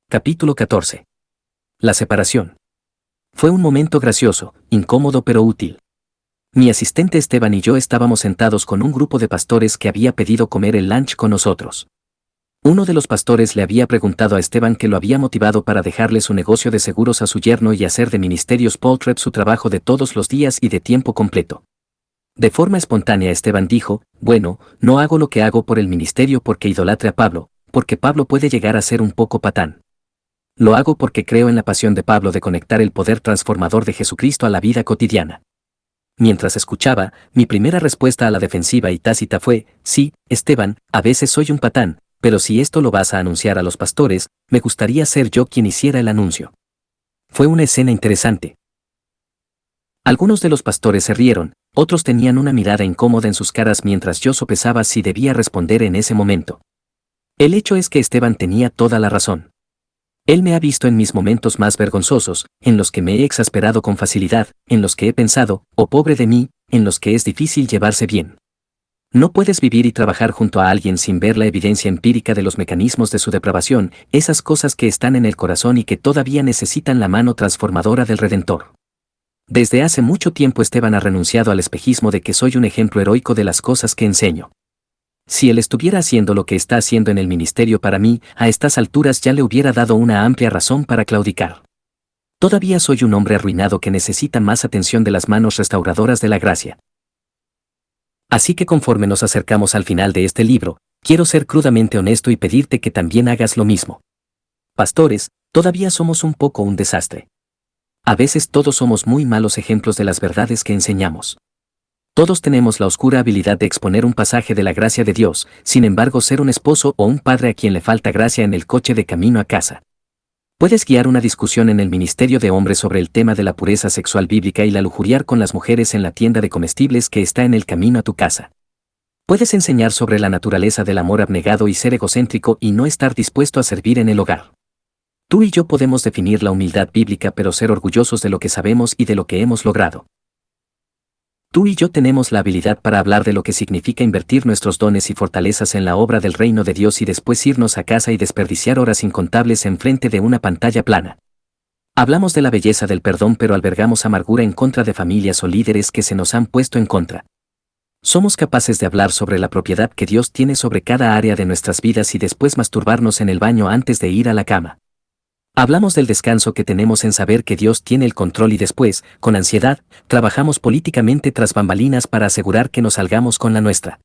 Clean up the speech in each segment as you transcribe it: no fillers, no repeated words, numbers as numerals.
Capítulo 14. La separación. Fue un momento gracioso, incómodo pero útil. Mi asistente Esteban y yo estábamos sentados con un grupo de pastores que había pedido comer el lunch con nosotros. Uno de los pastores le había preguntado a Esteban qué lo había motivado para dejarle su negocio de seguros a su yerno y hacer de Ministerios Poltrep su trabajo de todos los días y de tiempo completo. De forma espontánea Esteban dijo, bueno, no hago lo que hago por el ministerio porque idolatre a Pablo, porque Pablo puede llegar a ser un poco patán. Lo hago porque creo en la pasión de Pablo de conectar el poder transformador de Jesucristo a la vida cotidiana. Mientras escuchaba, mi primera respuesta a la defensiva y tácita fue, sí, Esteban, a veces soy un patán, pero si esto lo vas a anunciar a los pastores, me gustaría ser yo quien hiciera el anuncio. Fue una escena interesante. Algunos de los pastores se rieron, otros tenían una mirada incómoda en sus caras mientras yo sopesaba si debía responder en ese momento. El hecho es que Esteban tenía toda la razón. Él me ha visto en mis momentos más vergonzosos, en los que me he exasperado con facilidad, en los que he pensado, oh pobre de mí, en los que es difícil llevarse bien. No puedes vivir y trabajar junto a alguien sin ver la evidencia empírica de los mecanismos de su depravación, esas cosas que están en el corazón y que todavía necesitan la mano transformadora del Redentor. Desde hace mucho tiempo Esteban ha renunciado al espejismo de que soy un ejemplo heroico de las cosas que enseño. Si él estuviera haciendo lo que está haciendo en el ministerio para mí, a estas alturas ya le hubiera dado una amplia razón para claudicar. Todavía soy un hombre arruinado que necesita más atención de las manos restauradoras de la gracia. Así que conforme nos acercamos al final de este libro, quiero ser crudamente honesto y pedirte que también hagas lo mismo. Pastores, todavía somos un poco un desastre. A veces todos somos muy malos ejemplos de las verdades que enseñamos. Todos tenemos la oscura habilidad de exponer un pasaje de la gracia de Dios, sin embargo ser un esposo o un padre a quien le falta gracia en el coche de camino a casa. Puedes guiar una discusión en el ministerio de hombres sobre el tema de la pureza sexual bíblica y la lujuriar con las mujeres en la tienda de comestibles que está en el camino a tu casa. Puedes enseñar sobre la naturaleza del amor abnegado y ser egocéntrico y no estar dispuesto a servir en el hogar. Tú y yo podemos definir la humildad bíblica pero ser orgullosos de lo que sabemos y de lo que hemos logrado. Tú y yo tenemos la habilidad para hablar de lo que significa invertir nuestros dones y fortalezas en la obra del reino de Dios y después irnos a casa y desperdiciar horas incontables enfrente de una pantalla plana. Hablamos de la belleza del perdón pero albergamos amargura en contra de familias o líderes que se nos han puesto en contra. Somos capaces de hablar sobre la propiedad que Dios tiene sobre cada área de nuestras vidas y después masturbarnos en el baño antes de ir a la cama. Hablamos del descanso que tenemos en saber que Dios tiene el control y después, con ansiedad, trabajamos políticamente tras bambalinas para asegurar que nos salgamos con la nuestra.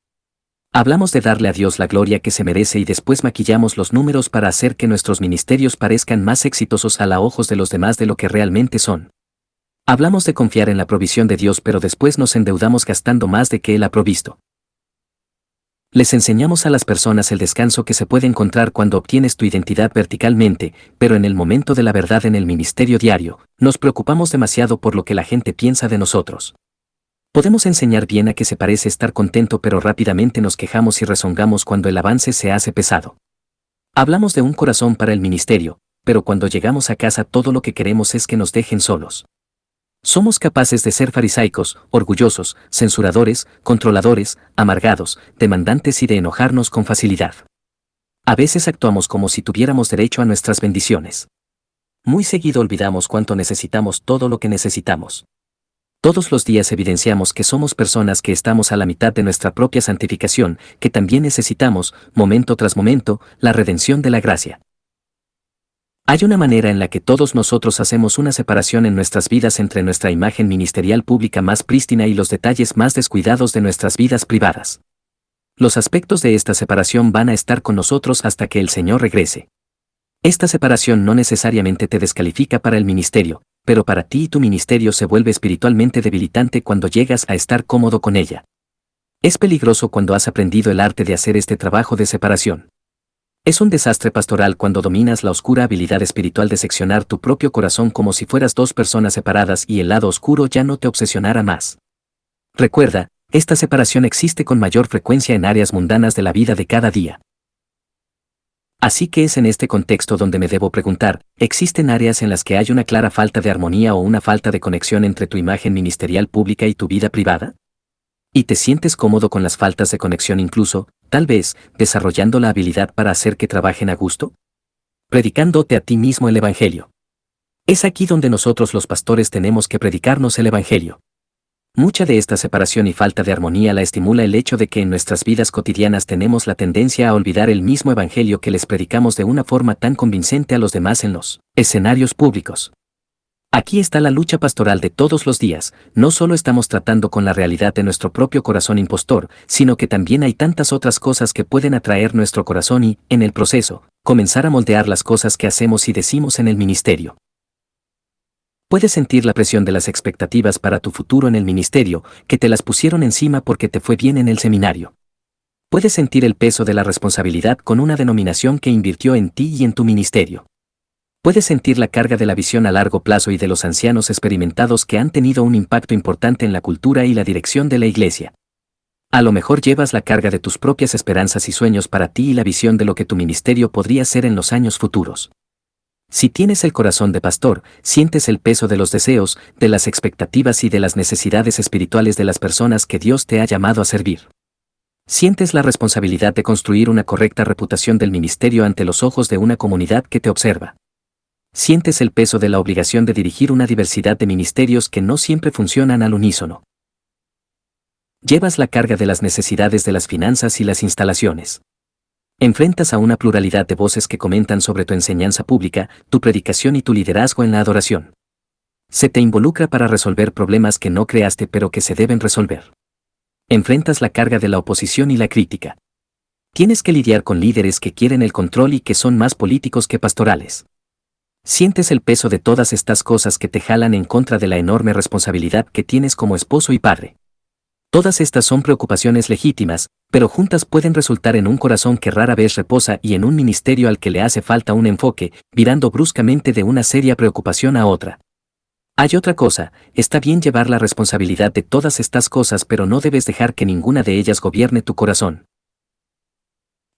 Hablamos de darle a Dios la gloria que se merece y después maquillamos los números para hacer que nuestros ministerios parezcan más exitosos a los ojos de los demás de lo que realmente son. Hablamos de confiar en la provisión de Dios pero después nos endeudamos gastando más de que Él ha provisto. Les enseñamos a las personas el descanso que se puede encontrar cuando obtienes tu identidad verticalmente, pero en el momento de la verdad en el ministerio diario, nos preocupamos demasiado por lo que la gente piensa de nosotros. Podemos enseñar bien a que se parece estar contento pero rápidamente nos quejamos y rezongamos cuando el avance se hace pesado. Hablamos de un corazón para el ministerio, pero cuando llegamos a casa todo lo que queremos es que nos dejen solos. Somos capaces de ser farisaicos, orgullosos, censuradores, controladores, amargados, demandantes y de enojarnos con facilidad. A veces actuamos como si tuviéramos derecho a nuestras bendiciones. Muy seguido olvidamos cuánto necesitamos todo lo que necesitamos. Todos los días evidenciamos que somos personas que estamos a la mitad de nuestra propia santificación, que también necesitamos, momento tras momento, la redención de la gracia. Hay una manera en la que todos nosotros hacemos una separación en nuestras vidas entre nuestra imagen ministerial pública más prístina y los detalles más descuidados de nuestras vidas privadas. Los aspectos de esta separación van a estar con nosotros hasta que el Señor regrese. Esta separación no necesariamente te descalifica para el ministerio, pero para ti y tu ministerio se vuelve espiritualmente debilitante cuando llegas a estar cómodo con ella. Es peligroso cuando has aprendido el arte de hacer este trabajo de separación. Es un desastre pastoral cuando dominas la oscura habilidad espiritual de seccionar tu propio corazón como si fueras dos personas separadas y el lado oscuro ya no te obsesionara más. Recuerda, esta separación existe con mayor frecuencia en áreas mundanas de la vida de cada día. Así que es en este contexto donde me debo preguntar, ¿existen áreas en las que hay una clara falta de armonía o una falta de conexión entre tu imagen ministerial pública y tu vida privada? ¿Y te sientes cómodo con las faltas de conexión incluso, tal vez, desarrollando la habilidad para hacer que trabajen a gusto? predicándote a ti mismo el Evangelio. Es aquí donde nosotros los pastores tenemos que predicarnos el Evangelio. Mucha de esta separación y falta de armonía la estimula el hecho de que en nuestras vidas cotidianas tenemos la tendencia a olvidar el mismo Evangelio que les predicamos de una forma tan convincente a los demás en los escenarios públicos. Aquí está la lucha pastoral de todos los días. No solo estamos tratando con la realidad de nuestro propio corazón impostor, sino que también hay tantas otras cosas que pueden atraer nuestro corazón y, en el proceso, comenzar a moldear las cosas que hacemos y decimos en el ministerio. Puedes sentir la presión de las expectativas para tu futuro en el ministerio, que te las pusieron encima porque te fue bien en el seminario. Puedes sentir el peso de la responsabilidad con una denominación que invirtió en ti y en tu ministerio. Puedes sentir la carga de la visión a largo plazo y de los ancianos experimentados que han tenido un impacto importante en la cultura y la dirección de la iglesia. A lo mejor llevas la carga de tus propias esperanzas y sueños para ti y la visión de lo que tu ministerio podría ser en los años futuros. Si tienes el corazón de pastor, sientes el peso de los deseos, de las expectativas y de las necesidades espirituales de las personas que Dios te ha llamado a servir. Sientes la responsabilidad de construir una correcta reputación del ministerio ante los ojos de una comunidad que te observa. Sientes el peso de la obligación de dirigir una diversidad de ministerios que no siempre funcionan al unísono. Llevas la carga de las necesidades de las finanzas y las instalaciones. Enfrentas a una pluralidad de voces que comentan sobre tu enseñanza pública, tu predicación y tu liderazgo en la adoración. Se te involucra para resolver problemas que no creaste pero que se deben resolver. Enfrentas la carga de la oposición y la crítica. Tienes que lidiar con líderes que quieren el control y que son más políticos que pastorales. Sientes el peso de todas estas cosas que te jalan en contra de la enorme responsabilidad que tienes como esposo y padre. Todas estas son preocupaciones legítimas, pero juntas pueden resultar en un corazón que rara vez reposa y en un ministerio al que le hace falta un enfoque, virando bruscamente de una seria preocupación a otra. Hay otra cosa, está bien llevar la responsabilidad de todas estas cosas, pero no debes dejar que ninguna de ellas gobierne tu corazón.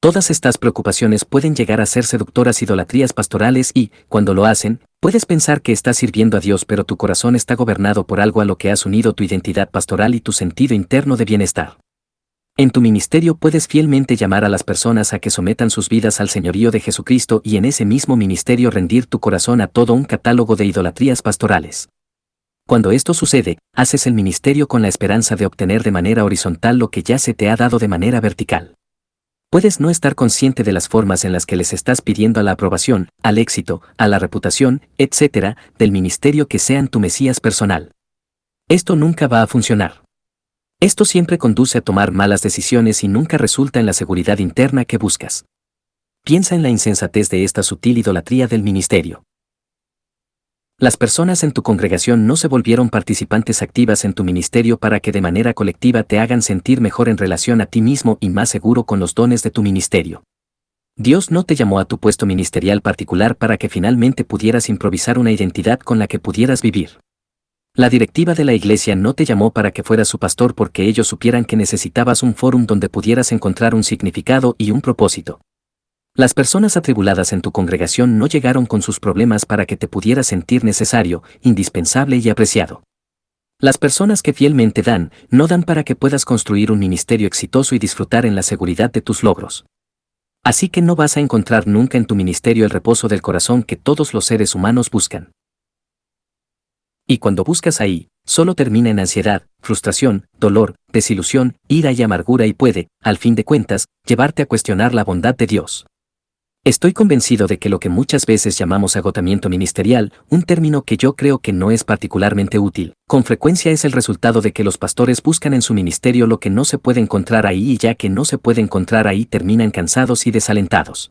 Todas estas preocupaciones pueden llegar a ser seductoras idolatrías pastorales y, cuando lo hacen, puedes pensar que estás sirviendo a Dios pero tu corazón está gobernado por algo a lo que has unido tu identidad pastoral y tu sentido interno de bienestar. En tu ministerio puedes fielmente llamar a las personas a que sometan sus vidas al señorío de Jesucristo y en ese mismo ministerio rendir tu corazón a todo un catálogo de idolatrías pastorales. Cuando esto sucede, haces el ministerio con la esperanza de obtener de manera horizontal lo que ya se te ha dado de manera vertical. Puedes no estar consciente de las formas en las que les estás pidiendo a la aprobación, al éxito, a la reputación, etc., del ministerio que sean tu Mesías personal. Esto nunca va a funcionar. Esto siempre conduce a tomar malas decisiones y nunca resulta en la seguridad interna que buscas. Piensa en la insensatez de esta sutil idolatría del ministerio. Las personas en tu congregación no se volvieron participantes activas en tu ministerio para que de manera colectiva te hagan sentir mejor en relación a ti mismo y más seguro con los dones de tu ministerio. Dios no te llamó a tu puesto ministerial particular para que finalmente pudieras improvisar una identidad con la que pudieras vivir. La directiva de la iglesia no te llamó para que fueras su pastor porque ellos supieran que necesitabas un fórum donde pudieras encontrar un significado y un propósito. Las personas atribuladas en tu congregación no llegaron con sus problemas para que te pudieras sentir necesario, indispensable y apreciado. Las personas que fielmente dan, no dan para que puedas construir un ministerio exitoso y disfrutar en la seguridad de tus logros. Así que no vas a encontrar nunca en tu ministerio el reposo del corazón que todos los seres humanos buscan. Y cuando buscas ahí, solo termina en ansiedad, frustración, dolor, desilusión, ira y amargura y puede, al fin de cuentas, llevarte a cuestionar la bondad de Dios. Estoy convencido de que lo que muchas veces llamamos agotamiento ministerial, un término que yo creo que no es particularmente útil, con frecuencia es el resultado de que los pastores buscan en su ministerio lo que no se puede encontrar ahí y ya que no se puede encontrar ahí terminan cansados y desalentados.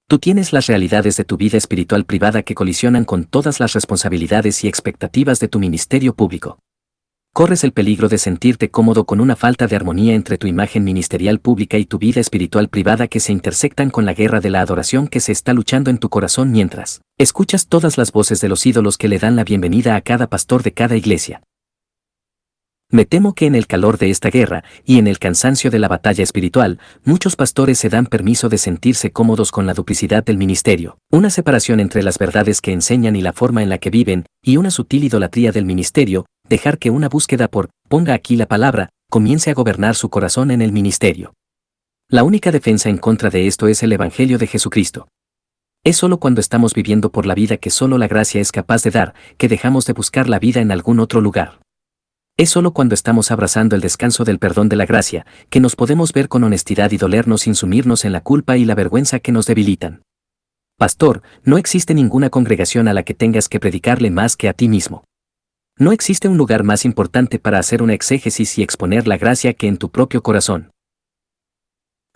Tú tienes las realidades de tu vida espiritual privada que colisionan con todas las responsabilidades y expectativas de tu ministerio público. Corres el peligro de sentirte cómodo con una falta de armonía entre tu imagen ministerial pública y tu vida espiritual privada que se intersectan con la guerra de la adoración que se está luchando en tu corazón mientras escuchas todas las voces de los ídolos que le dan la bienvenida a cada pastor de cada iglesia. Me temo que en el calor de esta guerra, y en el cansancio de la batalla espiritual, muchos pastores se dan permiso de sentirse cómodos con la duplicidad del ministerio, una separación entre las verdades que enseñan y la forma en la que viven, y una sutil idolatría del ministerio, dejar que una búsqueda por, ponga aquí la palabra, comience a gobernar su corazón en el ministerio. La única defensa en contra de esto es el Evangelio de Jesucristo. Es solo cuando estamos viviendo por la vida que solo la gracia es capaz de dar, que dejamos de buscar la vida en algún otro lugar. Es solo cuando estamos abrazando el descanso del perdón de la gracia, que nos podemos ver con honestidad y dolernos sin sumirnos en la culpa y la vergüenza que nos debilitan. Pastor, no existe ninguna congregación a la que tengas que predicarle más que a ti mismo. No existe un lugar más importante para hacer una exégesis y exponer la gracia que en tu propio corazón.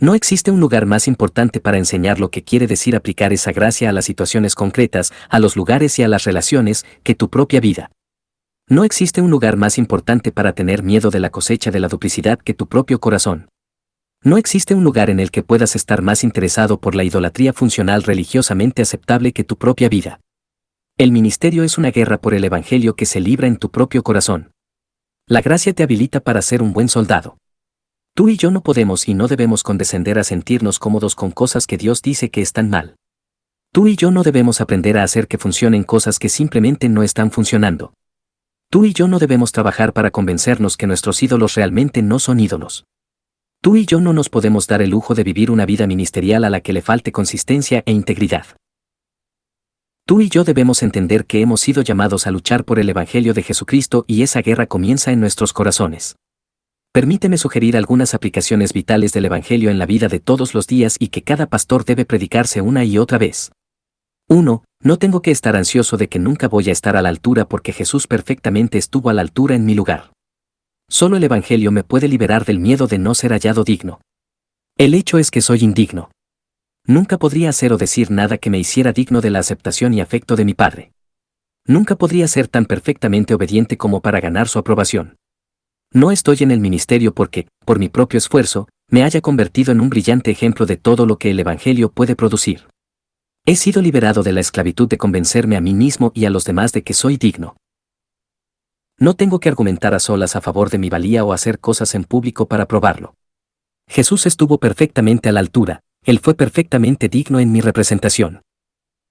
No existe un lugar más importante para enseñar lo que quiere decir aplicar esa gracia a las situaciones concretas, a los lugares y a las relaciones, que tu propia vida. No existe un lugar más importante para tener miedo de la cosecha de la duplicidad que tu propio corazón. No existe un lugar en el que puedas estar más interesado por la idolatría funcional religiosamente aceptable que tu propia vida. El ministerio es una guerra por el evangelio que se libra en tu propio corazón. La gracia te habilita para ser un buen soldado. Tú y yo no podemos y no debemos condescender a sentirnos cómodos con cosas que Dios dice que están mal. Tú y yo no debemos aprender a hacer que funcionen cosas que simplemente no están funcionando. Tú y yo no debemos trabajar para convencernos que nuestros ídolos realmente no son ídolos. Tú y yo no nos podemos dar el lujo de vivir una vida ministerial a la que le falte consistencia e integridad. Tú y yo debemos entender que hemos sido llamados a luchar por el Evangelio de Jesucristo y esa guerra comienza en nuestros corazones. Permíteme sugerir algunas aplicaciones vitales del Evangelio en la vida de todos los días y que cada pastor debe predicarse una y otra vez. 1. No tengo que estar ansioso de que nunca voy a estar a la altura porque Jesús perfectamente estuvo a la altura en mi lugar. Solo el Evangelio me puede liberar del miedo de no ser hallado digno. El hecho es que soy indigno. Nunca podría hacer o decir nada que me hiciera digno de la aceptación y afecto de mi Padre. Nunca podría ser tan perfectamente obediente como para ganar su aprobación. No estoy en el ministerio porque, por mi propio esfuerzo, me haya convertido en un brillante ejemplo de todo lo que el Evangelio puede producir. He sido liberado de la esclavitud de convencerme a mí mismo y a los demás de que soy digno. No tengo que argumentar a solas a favor de mi valía o hacer cosas en público para probarlo. Jesús estuvo perfectamente a la altura, Él fue perfectamente digno en mi representación.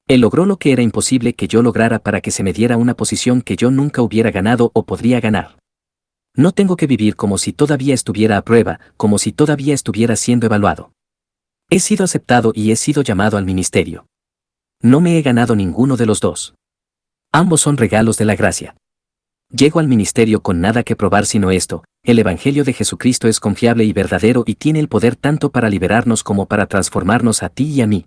Él logró lo que era imposible que yo lograra para que se me diera una posición que yo nunca hubiera ganado o podría ganar. No tengo que vivir como si todavía estuviera a prueba, como si todavía estuviera siendo evaluado. He sido aceptado y he sido llamado al ministerio. No me he ganado ninguno de los dos. Ambos son regalos de la gracia. Llego al ministerio con nada que probar sino esto: el Evangelio de Jesucristo es confiable y verdadero y tiene el poder tanto para liberarnos como para transformarnos a ti y a mí.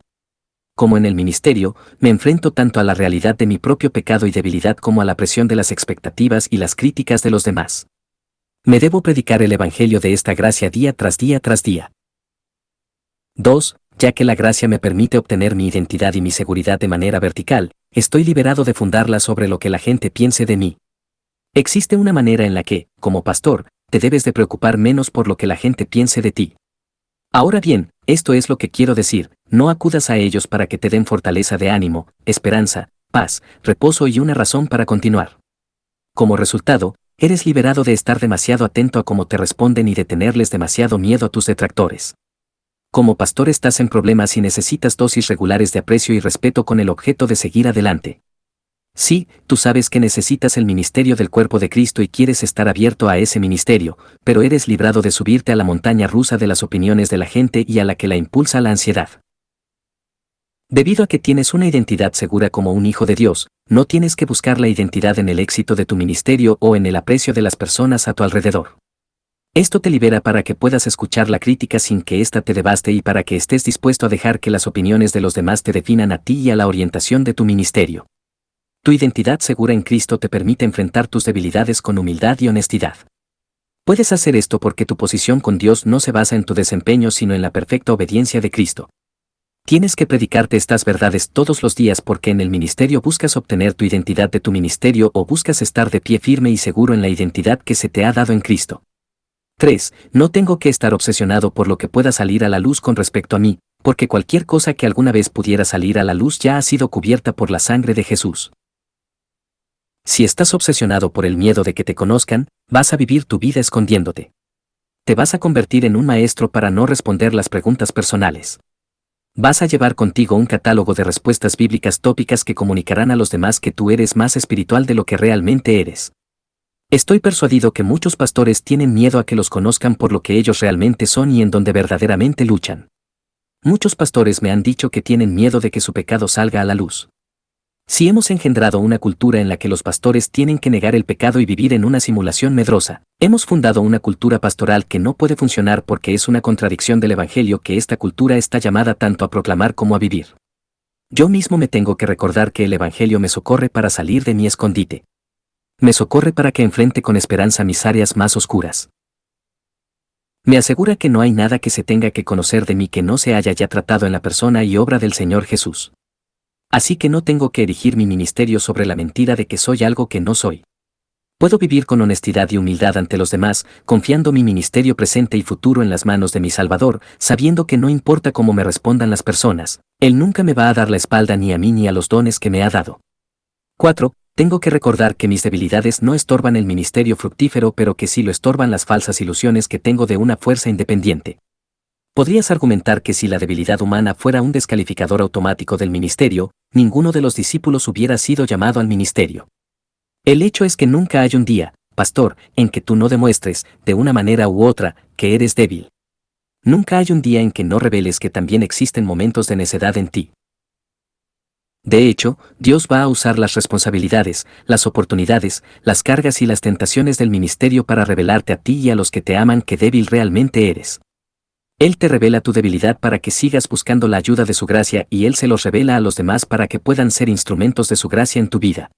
Como en el ministerio, me enfrento tanto a la realidad de mi propio pecado y debilidad como a la presión de las expectativas y las críticas de los demás. Me debo predicar el Evangelio de esta gracia día tras día tras día. 2. Ya que la gracia me permite obtener mi identidad y mi seguridad de manera vertical, estoy liberado de fundarla sobre lo que la gente piense de mí. Existe una manera en la que, como pastor, te debes de preocupar menos por lo que la gente piense de ti. Ahora bien, esto es lo que quiero decir: no acudas a ellos para que te den fortaleza de ánimo, esperanza, paz, reposo y una razón para continuar. Como resultado, eres liberado de estar demasiado atento a cómo te responden y de tenerles demasiado miedo a tus detractores. Como pastor estás en problemas y necesitas dosis regulares de aprecio y respeto con el objeto de seguir adelante. Sí, tú sabes que necesitas el ministerio del cuerpo de Cristo y quieres estar abierto a ese ministerio, pero eres librado de subirte a la montaña rusa de las opiniones de la gente y a la que la impulsa la ansiedad. Debido a que tienes una identidad segura como un hijo de Dios, no tienes que buscar la identidad en el éxito de tu ministerio o en el aprecio de las personas a tu alrededor. Esto te libera para que puedas escuchar la crítica sin que ésta te devaste y para que estés dispuesto a dejar que las opiniones de los demás te definan a ti y a la orientación de tu ministerio. Tu identidad segura en Cristo te permite enfrentar tus debilidades con humildad y honestidad. Puedes hacer esto porque tu posición con Dios no se basa en tu desempeño sino en la perfecta obediencia de Cristo. Tienes que predicarte estas verdades todos los días porque en el ministerio buscas obtener tu identidad de tu ministerio o buscas estar de pie firme y seguro en la identidad que se te ha dado en Cristo. 3. No tengo que estar obsesionado por lo que pueda salir a la luz con respecto a mí, porque cualquier cosa que alguna vez pudiera salir a la luz ya ha sido cubierta por la sangre de Jesús. Si estás obsesionado por el miedo de que te conozcan, vas a vivir tu vida escondiéndote. Te vas a convertir en un maestro para no responder las preguntas personales. Vas a llevar contigo un catálogo de respuestas bíblicas tópicas que comunicarán a los demás que tú eres más espiritual de lo que realmente eres. Estoy persuadido que muchos pastores tienen miedo a que los conozcan por lo que ellos realmente son y en donde verdaderamente luchan. Muchos pastores me han dicho que tienen miedo de que su pecado salga a la luz. Si hemos engendrado una cultura en la que los pastores tienen que negar el pecado y vivir en una simulación medrosa, hemos fundado una cultura pastoral que no puede funcionar porque es una contradicción del Evangelio que esta cultura está llamada tanto a proclamar como a vivir. Yo mismo me tengo que recordar que el Evangelio me socorre para salir de mi escondite. Me socorre para que enfrente con esperanza mis áreas más oscuras. Me asegura que no hay nada que se tenga que conocer de mí que no se haya ya tratado en la persona y obra del Señor Jesús. Así que no tengo que erigir mi ministerio sobre la mentira de que soy algo que no soy. Puedo vivir con honestidad y humildad ante los demás, confiando mi ministerio presente y futuro en las manos de mi Salvador, sabiendo que no importa cómo me respondan las personas, Él nunca me va a dar la espalda ni a mí ni a los dones que me ha dado. 4. Tengo que recordar que mis debilidades no estorban el ministerio fructífero, pero que sí lo estorban las falsas ilusiones que tengo de una fuerza independiente. Podrías argumentar que si la debilidad humana fuera un descalificador automático del ministerio, ninguno de los discípulos hubiera sido llamado al ministerio. El hecho es que nunca hay un día, pastor, en que tú no demuestres, de una manera u otra, que eres débil. Nunca hay un día en que no reveles que también existen momentos de necedad en ti. De hecho, Dios va a usar las responsabilidades, las oportunidades, las cargas y las tentaciones del ministerio para revelarte a ti y a los que te aman qué débil realmente eres. Él te revela tu debilidad para que sigas buscando la ayuda de su gracia y Él se los revela a los demás para que puedan ser instrumentos de su gracia en tu vida.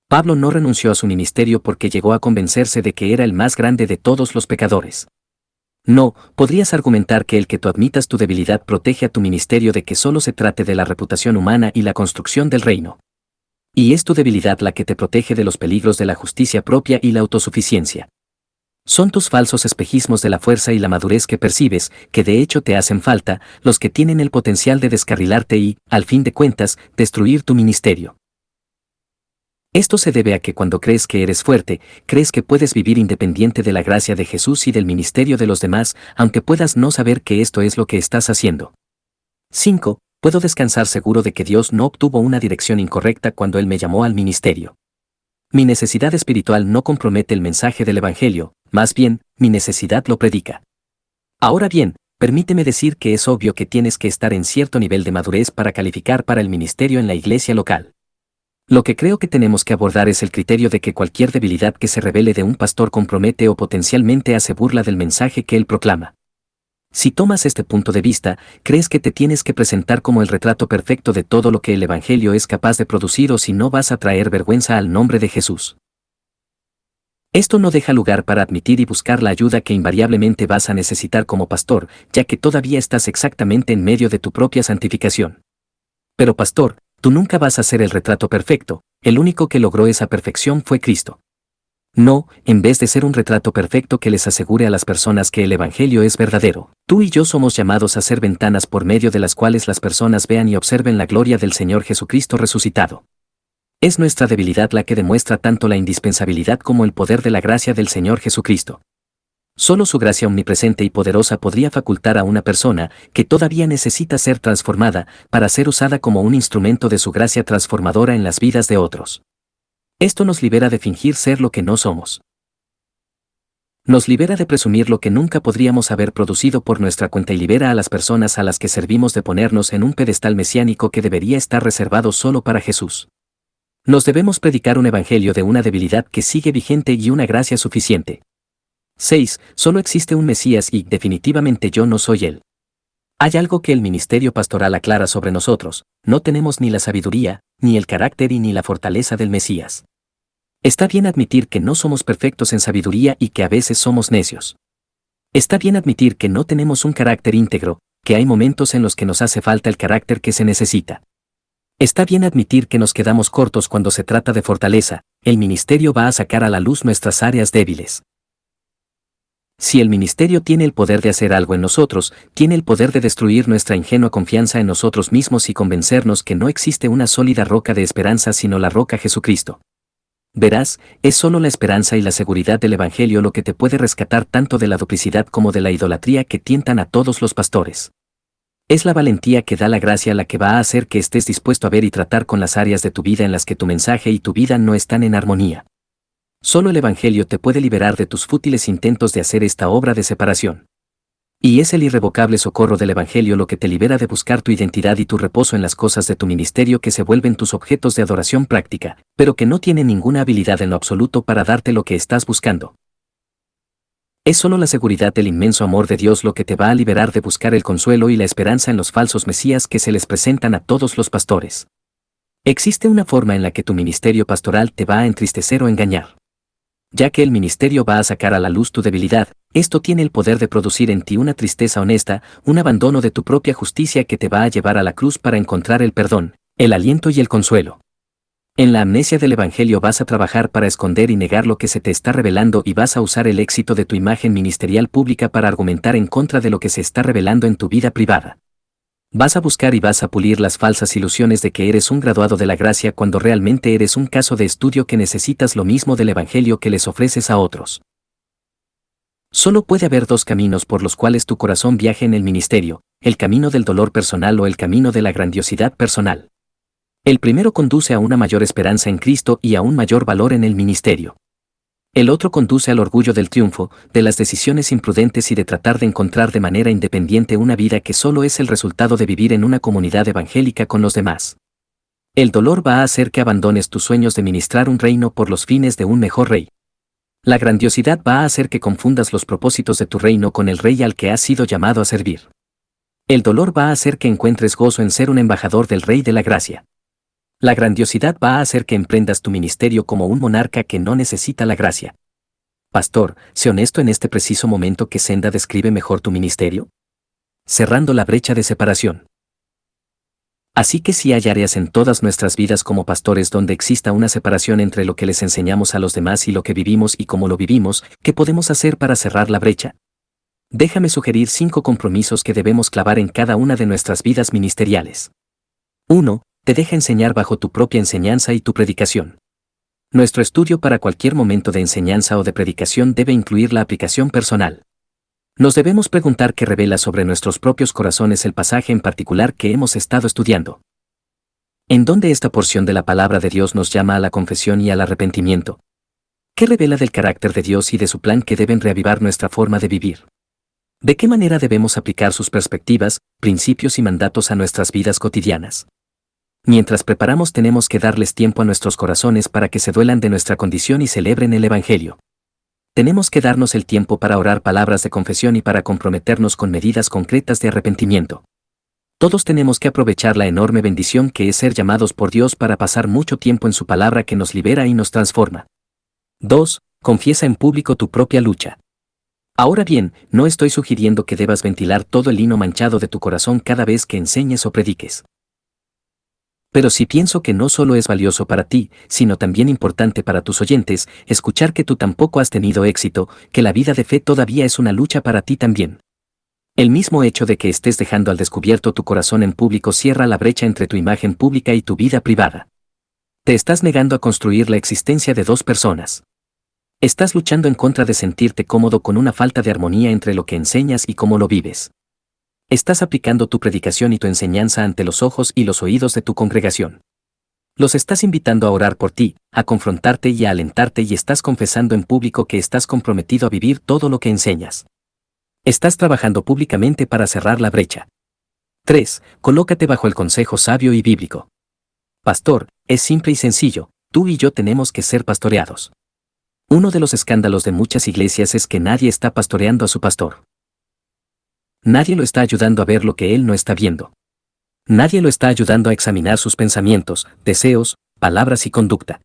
Pablo no renunció a su ministerio porque llegó a convencerse de que era el más grande de todos los pecadores. No, podrías argumentar que el que tú admitas tu debilidad protege a tu ministerio de que solo se trate de la reputación humana y la construcción del reino. Y es tu debilidad la que te protege de los peligros de la justicia propia y la autosuficiencia. Son tus falsos espejismos de la fuerza y la madurez que percibes, que de hecho te hacen falta, los que tienen el potencial de descarrilarte y, al fin de cuentas, destruir tu ministerio. Esto se debe a que cuando crees que eres fuerte, crees que puedes vivir independiente de la gracia de Jesús y del ministerio de los demás, aunque puedas no saber que esto es lo que estás haciendo. 5. Puedo descansar seguro de que Dios no obtuvo una dirección incorrecta cuando Él me llamó al ministerio. Mi necesidad espiritual no compromete el mensaje del Evangelio, más bien, mi necesidad lo predica. Ahora bien, permíteme decir que es obvio que tienes que estar en cierto nivel de madurez para calificar para el ministerio en la iglesia local. Lo que creo que tenemos que abordar es el criterio de que cualquier debilidad que se revele de un pastor compromete o potencialmente hace burla del mensaje que él proclama. Si tomas este punto de vista, crees que te tienes que presentar como el retrato perfecto de todo lo que el Evangelio es capaz de producir o si no vas a traer vergüenza al nombre de Jesús. Esto no deja lugar para admitir y buscar la ayuda que invariablemente vas a necesitar como pastor, ya que todavía estás exactamente en medio de tu propia santificación. Pero pastor, tú nunca vas a ser el retrato perfecto, el único que logró esa perfección fue Cristo. No, en vez de ser un retrato perfecto que les asegure a las personas que el Evangelio es verdadero, tú y yo somos llamados a ser ventanas por medio de las cuales las personas vean y observen la gloria del Señor Jesucristo resucitado. Es nuestra debilidad la que demuestra tanto la indispensabilidad como el poder de la gracia del Señor Jesucristo. Solo su gracia omnipresente y poderosa podría facultar a una persona, que todavía necesita ser transformada, para ser usada como un instrumento de su gracia transformadora en las vidas de otros. Esto nos libera de fingir ser lo que no somos. Nos libera de presumir lo que nunca podríamos haber producido por nuestra cuenta y libera a las personas a las que servimos de ponernos en un pedestal mesiánico que debería estar reservado solo para Jesús. Nos debemos predicar un evangelio de una debilidad que sigue vigente y una gracia suficiente. 6. Solo existe un Mesías y, definitivamente yo no soy él. Hay algo que el ministerio pastoral aclara sobre nosotros: no tenemos ni la sabiduría, ni el carácter y ni la fortaleza del Mesías. Está bien admitir que no somos perfectos en sabiduría y que a veces somos necios. Está bien admitir que no tenemos un carácter íntegro, que hay momentos en los que nos hace falta el carácter que se necesita. Está bien admitir que nos quedamos cortos cuando se trata de fortaleza. El ministerio va a sacar a la luz nuestras áreas débiles. Si el ministerio tiene el poder de hacer algo en nosotros, tiene el poder de destruir nuestra ingenua confianza en nosotros mismos y convencernos que no existe una sólida roca de esperanza sino la roca Jesucristo. Verás, es solo la esperanza y la seguridad del Evangelio lo que te puede rescatar tanto de la duplicidad como de la idolatría que tientan a todos los pastores. Es la valentía que da la gracia la que va a hacer que estés dispuesto a ver y tratar con las áreas de tu vida en las que tu mensaje y tu vida no están en armonía. Solo el Evangelio te puede liberar de tus fútiles intentos de hacer esta obra de separación. Y es el irrevocable socorro del Evangelio lo que te libera de buscar tu identidad y tu reposo en las cosas de tu ministerio que se vuelven tus objetos de adoración práctica, pero que no tienen ninguna habilidad en lo absoluto para darte lo que estás buscando. Es solo la seguridad del inmenso amor de Dios lo que te va a liberar de buscar el consuelo y la esperanza en los falsos mesías que se les presentan a todos los pastores. Existe una forma en la que tu ministerio pastoral te va a entristecer o engañar. Ya que el ministerio va a sacar a la luz tu debilidad, esto tiene el poder de producir en ti una tristeza honesta, un abandono de tu propia justicia que te va a llevar a la cruz para encontrar el perdón, el aliento y el consuelo. En la amnesia del Evangelio vas a trabajar para esconder y negar lo que se te está revelando y vas a usar el éxito de tu imagen ministerial pública para argumentar en contra de lo que se está revelando en tu vida privada. Vas a buscar y vas a pulir las falsas ilusiones de que eres un graduado de la gracia cuando realmente eres un caso de estudio que necesitas lo mismo del Evangelio que les ofreces a otros. Solo puede haber dos caminos por los cuales tu corazón viaje en el ministerio, el camino del dolor personal o el camino de la grandiosidad personal. El primero conduce a una mayor esperanza en Cristo y a un mayor valor en el ministerio. El otro conduce al orgullo del triunfo, de las decisiones imprudentes y de tratar de encontrar de manera independiente una vida que solo es el resultado de vivir en una comunidad evangélica con los demás. El dolor va a hacer que abandones tus sueños de ministrar un reino por los fines de un mejor rey. La grandiosidad va a hacer que confundas los propósitos de tu reino con el rey al que has sido llamado a servir. El dolor va a hacer que encuentres gozo en ser un embajador del Rey de la Gracia. La grandiosidad va a hacer que emprendas tu ministerio como un monarca que no necesita la gracia. Pastor, sé honesto en este preciso momento que Senda describe mejor tu ministerio. Cerrando la brecha de separación. Así que si hay áreas en todas nuestras vidas como pastores donde exista una separación entre lo que les enseñamos a los demás y lo que vivimos y cómo lo vivimos, ¿qué podemos hacer para cerrar la brecha? Déjame sugerir 5 compromisos que debemos clavar en cada una de nuestras vidas ministeriales. 1. Te deja enseñar bajo tu propia enseñanza y tu predicación. Nuestro estudio para cualquier momento de enseñanza o de predicación debe incluir la aplicación personal. Nos debemos preguntar qué revela sobre nuestros propios corazones el pasaje en particular que hemos estado estudiando. ¿En dónde esta porción de la palabra de Dios nos llama a la confesión y al arrepentimiento? ¿Qué revela del carácter de Dios y de su plan que deben reavivar nuestra forma de vivir? ¿De qué manera debemos aplicar sus perspectivas, principios y mandatos a nuestras vidas cotidianas? Mientras preparamos tenemos que darles tiempo a nuestros corazones para que se duelan de nuestra condición y celebren el Evangelio. Tenemos que darnos el tiempo para orar palabras de confesión y para comprometernos con medidas concretas de arrepentimiento. Todos tenemos que aprovechar la enorme bendición que es ser llamados por Dios para pasar mucho tiempo en su palabra que nos libera y nos transforma. 2. Confiesa en público tu propia lucha. Ahora bien, no estoy sugiriendo que debas ventilar todo el lino manchado de tu corazón cada vez que enseñes o prediques. Pero sí pienso que no solo es valioso para ti, sino también importante para tus oyentes, escuchar que tú tampoco has tenido éxito, que la vida de fe todavía es una lucha para ti también. El mismo hecho de que estés dejando al descubierto tu corazón en público cierra la brecha entre tu imagen pública y tu vida privada. Te estás negando a construir la existencia de dos personas. Estás luchando en contra de sentirte cómodo con una falta de armonía entre lo que enseñas y cómo lo vives. Estás aplicando tu predicación y tu enseñanza ante los ojos y los oídos de tu congregación. Los estás invitando a orar por ti, a confrontarte y a alentarte y estás confesando en público que estás comprometido a vivir todo lo que enseñas. Estás trabajando públicamente para cerrar la brecha. 3. Colócate bajo el consejo sabio y bíblico. Pastor, es simple y sencillo, tú y yo tenemos que ser pastoreados. Uno de los escándalos de muchas iglesias es que nadie está pastoreando a su pastor. Nadie lo está ayudando a ver lo que él no está viendo. Nadie lo está ayudando a examinar sus pensamientos, deseos, palabras y conducta.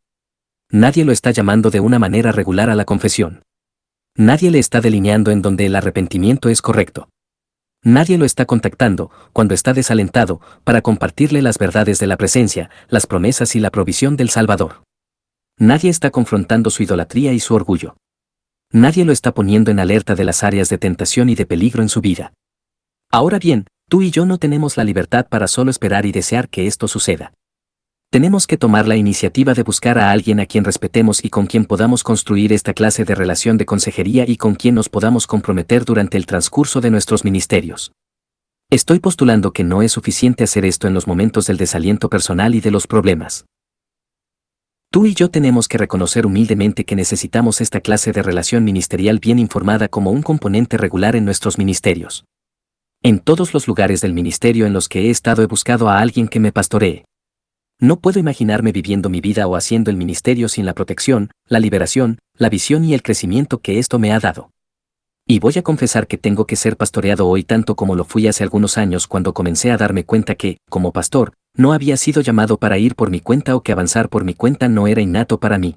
Nadie lo está llamando de una manera regular a la confesión. Nadie le está delineando en donde el arrepentimiento es correcto. Nadie lo está contactando, cuando está desalentado, para compartirle las verdades de la presencia, las promesas y la provisión del Salvador. Nadie está confrontando su idolatría y su orgullo. Nadie lo está poniendo en alerta de las áreas de tentación y de peligro en su vida. Ahora bien, tú y yo no tenemos la libertad para solo esperar y desear que esto suceda. Tenemos que tomar la iniciativa de buscar a alguien a quien respetemos y con quien podamos construir esta clase de relación de consejería y con quien nos podamos comprometer durante el transcurso de nuestros ministerios. Estoy postulando que no es suficiente hacer esto en los momentos del desaliento personal y de los problemas. Tú y yo tenemos que reconocer humildemente que necesitamos esta clase de relación ministerial bien informada como un componente regular en nuestros ministerios. En todos los lugares del ministerio en los que he estado he buscado a alguien que me pastoree. No puedo imaginarme viviendo mi vida o haciendo el ministerio sin la protección, la liberación, la visión y el crecimiento que esto me ha dado. Y voy a confesar que tengo que ser pastoreado hoy tanto como lo fui hace algunos años cuando comencé a darme cuenta que, como pastor, no había sido llamado para ir por mi cuenta o que avanzar por mi cuenta no era innato para mí.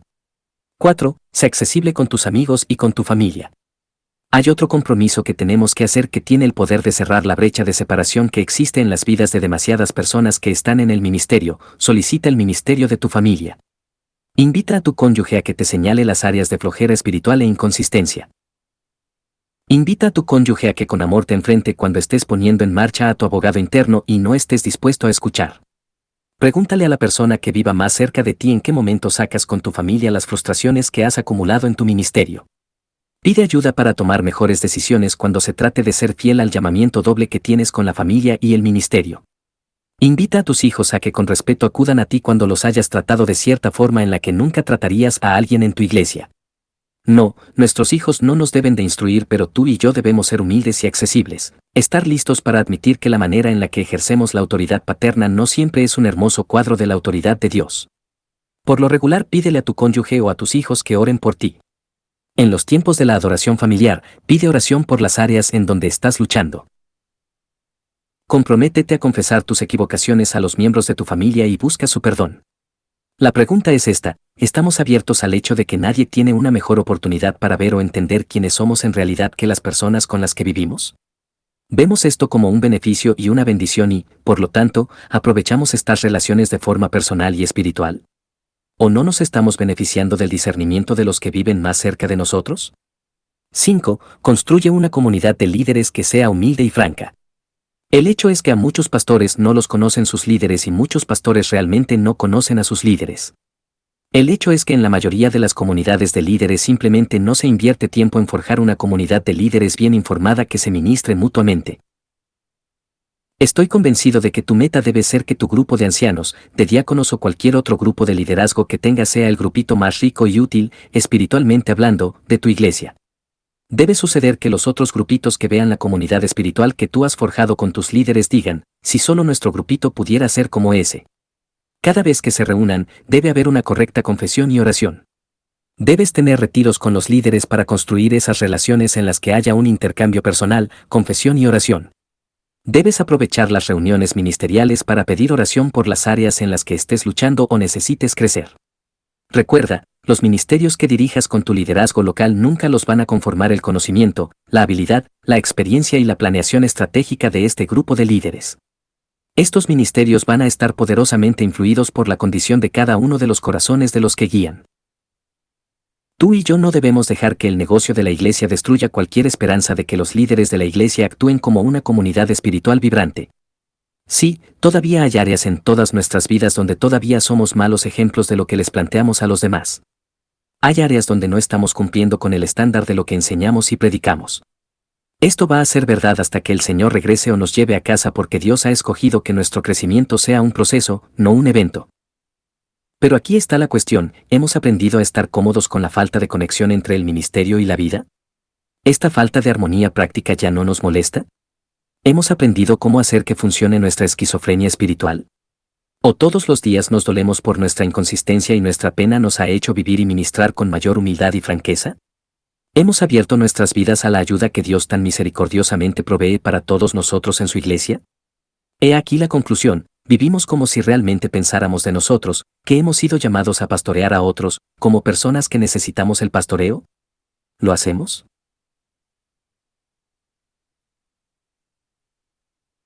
4. Sé accesible con tus amigos y con tu familia. Hay otro compromiso que tenemos que hacer que tiene el poder de cerrar la brecha de separación que existe en las vidas de demasiadas personas que están en el ministerio. Solicita el ministerio de tu familia. Invita a tu cónyuge a que te señale las áreas de flojera espiritual e inconsistencia. Invita a tu cónyuge a que con amor te enfrente cuando estés poniendo en marcha a tu abogado interno y no estés dispuesto a escuchar. Pregúntale a la persona que viva más cerca de ti en qué momento sacas con tu familia las frustraciones que has acumulado en tu ministerio. Pide ayuda para tomar mejores decisiones cuando se trate de ser fiel al llamamiento doble que tienes con la familia y el ministerio. Invita a tus hijos a que con respeto acudan a ti cuando los hayas tratado de cierta forma en la que nunca tratarías a alguien en tu iglesia. No, nuestros hijos no nos deben de instruir, pero tú y yo debemos ser humildes y accesibles, estar listos para admitir que la manera en la que ejercemos la autoridad paterna no siempre es un hermoso cuadro de la autoridad de Dios. Por lo regular, pídele a tu cónyuge o a tus hijos que oren por ti. En los tiempos de la adoración familiar, pide oración por las áreas en donde estás luchando. Comprométete a confesar tus equivocaciones a los miembros de tu familia y busca su perdón. La pregunta es esta: ¿estamos abiertos al hecho de que nadie tiene una mejor oportunidad para ver o entender quiénes somos en realidad que las personas con las que vivimos? Vemos esto como un beneficio y una bendición y, por lo tanto, aprovechamos estas relaciones de forma personal y espiritual. ¿O no nos estamos beneficiando del discernimiento de los que viven más cerca de nosotros? 5. Construye una comunidad de líderes que sea humilde y franca. El hecho es que a muchos pastores no los conocen sus líderes y muchos pastores realmente no conocen a sus líderes. El hecho es que en la mayoría de las comunidades de líderes simplemente no se invierte tiempo en forjar una comunidad de líderes bien informada que se ministre mutuamente. Estoy convencido de que tu meta debe ser que tu grupo de ancianos, de diáconos o cualquier otro grupo de liderazgo que tengas sea el grupito más rico y útil, espiritualmente hablando, de tu iglesia. Debe suceder que los otros grupitos que vean la comunidad espiritual que tú has forjado con tus líderes digan: si solo nuestro grupito pudiera ser como ese. Cada vez que se reúnan, debe haber una correcta confesión y oración. Debes tener retiros con los líderes para construir esas relaciones en las que haya un intercambio personal, confesión y oración. Debes aprovechar las reuniones ministeriales para pedir oración por las áreas en las que estés luchando o necesites crecer. Recuerda, los ministerios que dirijas con tu liderazgo local nunca los van a conformar el conocimiento, la habilidad, la experiencia y la planeación estratégica de este grupo de líderes. Estos ministerios van a estar poderosamente influidos por la condición de cada uno de los corazones de los que guían. Tú y yo no debemos dejar que el negocio de la iglesia destruya cualquier esperanza de que los líderes de la iglesia actúen como una comunidad espiritual vibrante. Sí, todavía hay áreas en todas nuestras vidas donde todavía somos malos ejemplos de lo que les planteamos a los demás. Hay áreas donde no estamos cumpliendo con el estándar de lo que enseñamos y predicamos. Esto va a ser verdad hasta que el Señor regrese o nos lleve a casa, porque Dios ha escogido que nuestro crecimiento sea un proceso, no un evento. Pero aquí está la cuestión: ¿hemos aprendido a estar cómodos con la falta de conexión entre el ministerio y la vida? ¿Esta falta de armonía práctica ya no nos molesta? ¿Hemos aprendido cómo hacer que funcione nuestra esquizofrenia espiritual? ¿O todos los días nos dolemos por nuestra inconsistencia y nuestra pena nos ha hecho vivir y ministrar con mayor humildad y franqueza? ¿Hemos abierto nuestras vidas a la ayuda que Dios tan misericordiosamente provee para todos nosotros en su iglesia? He aquí la conclusión: vivimos como si realmente pensáramos de nosotros, que hemos sido llamados a pastorear a otros, como personas que necesitamos el pastoreo. ¿Lo hacemos?